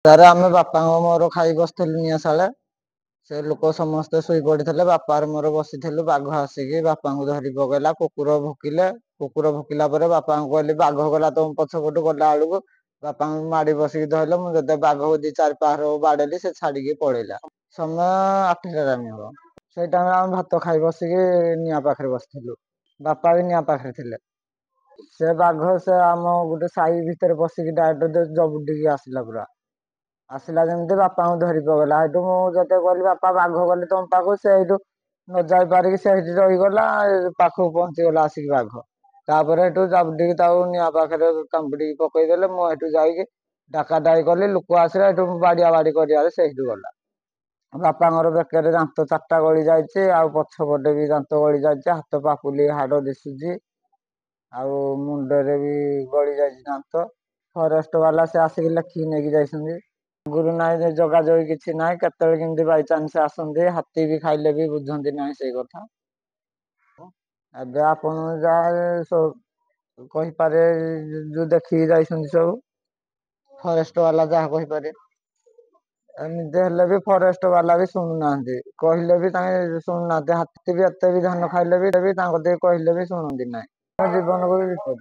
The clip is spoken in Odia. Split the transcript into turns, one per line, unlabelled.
ତାରେ ଆମେ ବାପାଙ୍କ ମୋର ଖାଇ ବସିଥିଲୁ ନିଆଁଶାଳେ। ସେ ଲୋକ ସମସ୍ତେ ଶୋଇ ପଡିଥିଲେ, ବାପାର ମୋର ବସିଥିଲୁ। ବାଘ ଆସିକି ବାପାଙ୍କୁ ଧରି ପକେଇଲା। କୁକୁର ଭୁକିଲେ, କୁକୁର ଭୁକିଲା ପରେ ବାପାଙ୍କୁ କହିଲି ବାଘ ଗଲା ତମ ପଛପଟୁ। ଗଲା ବେଳକୁ ବାପାଙ୍କୁ ମାଡି ବସିକି ଧରିଲେ। ମୁଁ ଯେତେ ବାଘକୁ 2-4 ପାହାର ବାଡେଇଲି, ସେ ଛାଡିକି ପଳେଇଲା। ସମୟ 8ଟା ଟାଇମ୍ ହବ। ସେଇ ଟାଇମରେ ଆମେ ଭାତ ଖାଇ ବସିକି ନିଆଁ ପାଖରେ ବସିଥିଲୁ। ବାପା ବି ନିଆଁ ପାଖରେ ଥିଲେ। ସେ ବାଘ ସେ ଆମ ଗୋଟେ ସାହି ଭିତରେ ପଶିକି ଡାଇରେକ୍ଟ ଜବୁଟିକି ଆସିଲା ପୁରା। ଆସିଲା ଯେମିତି ବାପାଙ୍କୁ ଧରି ପକେଇଲା। ସେଇଠୁ ମୁଁ ଯେତେ କହିଲି ବାପା ବାଘ ଗଲେ ତମ ପାଖକୁ, ସେ ସେଇଠୁ ନ ଯାଇ ପାରିକି ସେଇଠି ରହିଗଲା। ପାଖକୁ ପହଞ୍ଚିଗଲା ଆସିକି ବାଘ। ତାପରେ ସେଠୁ ଜାବୁଡ଼ିକି ତାକୁ ନିଆଁ ପାଖରେ କାମୁଡିକି ପକେଇଦେଲେ। ମୁଁ ସେଠୁ ଯାଇକି ଡାକା ଡାକି କଲି, ଲୋକ ଆସିଲା। ସେଠୁ ବାଡିଆ ବାଡି କରିବାରେ ସେ ସେଇଠୁ ଗଲା। ବାପାଙ୍କର ବେକରେ ଦାନ୍ତ 4ଟା ଗଳି ଯାଇଛି, ଆଉ ପଛପଟେ ବି ଦାନ୍ତ ଗଳି ଯାଇଛି। ହାତ ପାପୁଲି ହାଡ ଦିଶୁଛି, ଆଉ ମୁଣ୍ଡରେ ବି ଗଳି ଯାଇଛି ଦାନ୍ତ। ଫରେଷ୍ଟ ବାଲା ସେ ଆସିକି ଲେଖିକି ନେଇକି ଯାଇଛନ୍ତି। ଆଗରୁ ନାହିଁ, ଯୋଗାଯୋଗ କିଛି ନାହିଁ। କେତେବେଳେ କେମିତି ବାଇଚାନ୍ସ ଆସନ୍ତି। ହାତୀ ବି ଖାଇଲେ ବି ବୁଝନ୍ତି ନାହିଁ ସେଇ କଥା। ଏବେ ଆପଣ ଯାହା କହିପାରେ, ଯୋଉ ଦେଖିକି ଯାଇଛନ୍ତି ସବୁ ଫରେଷ୍ଟ ବାଲା ଯାହା କହିପାରେ। ଏମିତି ହେଲେ ବି ଫରେଷ୍ଟ ବାଲା ବି ଶୁଣୁନାହାନ୍ତି, କହିଲେ ବି ତାଙ୍କେ ଶୁଣୁନାହାନ୍ତି। ହାତୀ ବି ଏତେ ବି ଧାନ ଖାଇଲେ ବି ତାଙ୍କ ଟିକେ କହିଲେ ବି ଶୁଣନ୍ତି ନାହିଁ। ଜୀବନକୁ ବି ବିପଦ।